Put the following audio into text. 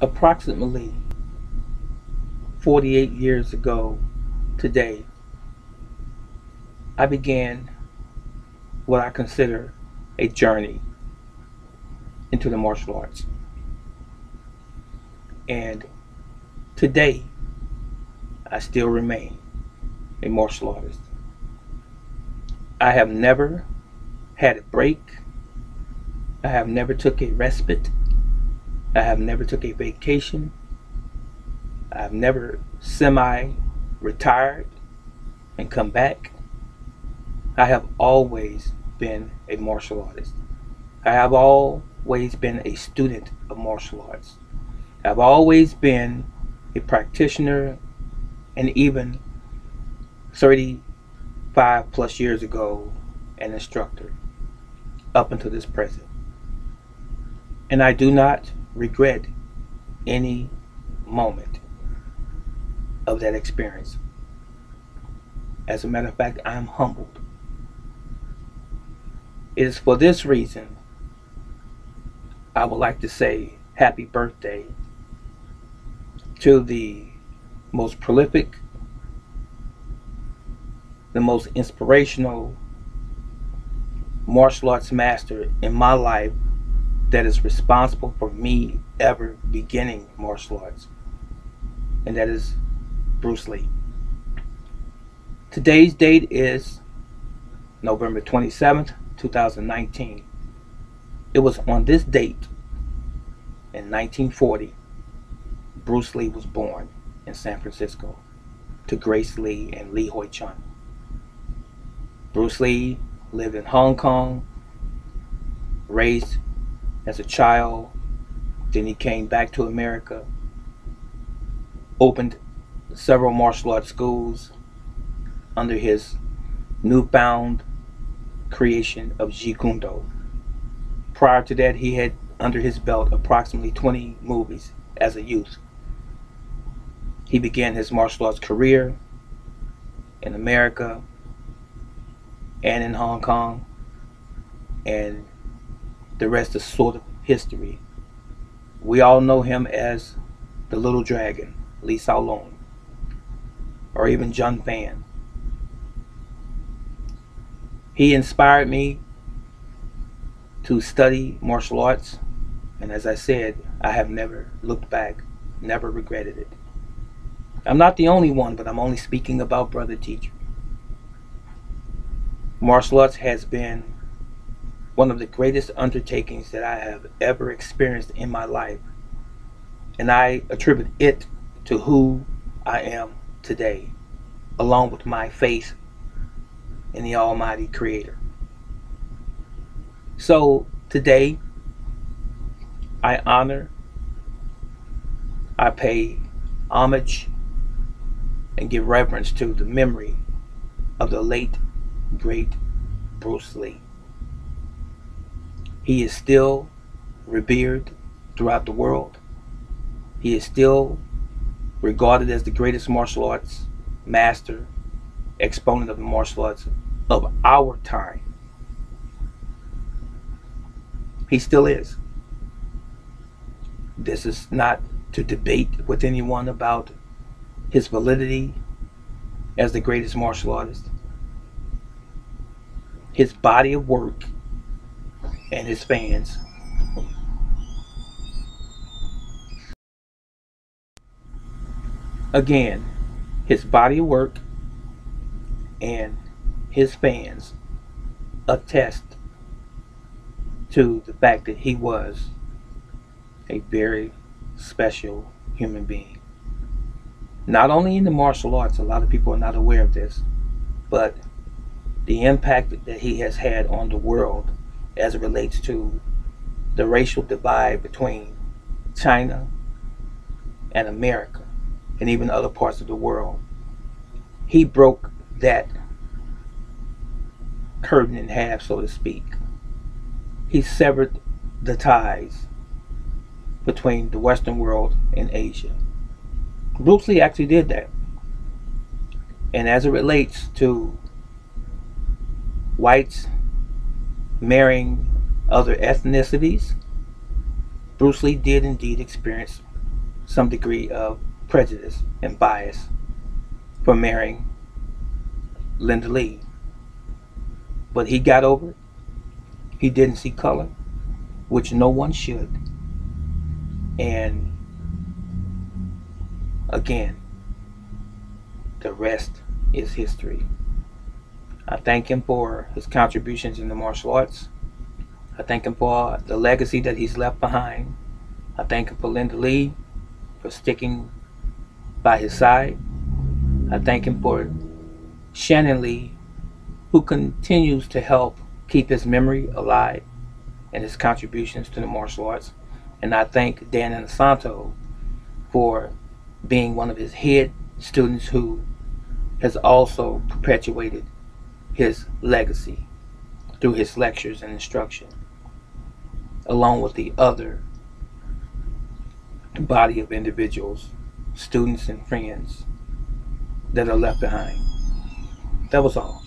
Approximately 48 years ago today, I began what I consider a journey into the martial arts. And today, I still remain a martial artist. I have never had a break. I have never took a respite. I have never took a vacation. I have never semi-retired and come back. I have always been a martial artist. I have always been a student of martial arts. I've always been a practitioner, and even 35 plus years ago, an instructor up until this present. And I do not regret any moment of that experience. As a matter of fact, I am humbled. It is for this reason I would like to say happy birthday to the most prolific, the most inspirational martial arts master in my life that is responsible for me ever beginning martial arts, and that is Bruce Lee. Today's date is November 27th, 2019. It was on this date in 1940 Bruce Lee was born in San Francisco to Grace Lee and Lee Hoi Chun. Bruce Lee lived in Hong Kong, raised as a child, then he came back to America, opened several martial arts schools under his newfound creation of Jeet-kune-Do. Prior to that, he had under his belt approximately 20 movies as a youth. He began his martial arts career in America and in Hong Kong, and the rest is sort of history. We all know him as the Little Dragon, Lee Sao Lung, or even Jun Fan. He inspired me to study martial arts, and as I said, I have never looked back, never regretted it. I'm not the only one, but I'm only speaking about brother teacher. Martial arts has been one of the greatest undertakings that I have ever experienced in my life, and I attribute it to who I am today, along with my faith in the Almighty Creator. So today, I honor, I pay homage, and give reverence to the memory of the late, great Bruce Lee. He is still revered throughout the world. He is still regarded as the greatest martial arts master, exponent of the martial arts of our time. He still is. This is not to debate with anyone about his validity as the greatest martial artist. His body of work and his fans again, his body of work and his fans attest to the fact that he was a very special human being. Not only in the martial arts, a lot of people are not aware of this, but the impact that he has had on the world as it relates to the racial divide between China and America and even other parts of the world. He broke that curtain in half, so to speak. He severed the ties between the Western world and Asia. Bruce Lee actually did that. And as it relates to whites marrying other ethnicities, Bruce Lee did indeed experience some degree of prejudice and bias for marrying Linda Lee. But he got over it. He didn't see color, which no one should. And again, the rest is history. I thank him for his contributions in the martial arts. I thank him for the legacy that he's left behind. I thank him for Linda Lee for sticking by his side. I thank him for Shannon Lee, who continues to help keep his memory alive and his contributions to the martial arts. And I thank Dan Inosanto for being one of his head students who has also perpetuated his legacy through his lectures and instruction, along with the other body of individuals, students and friends that are left behind. That was all.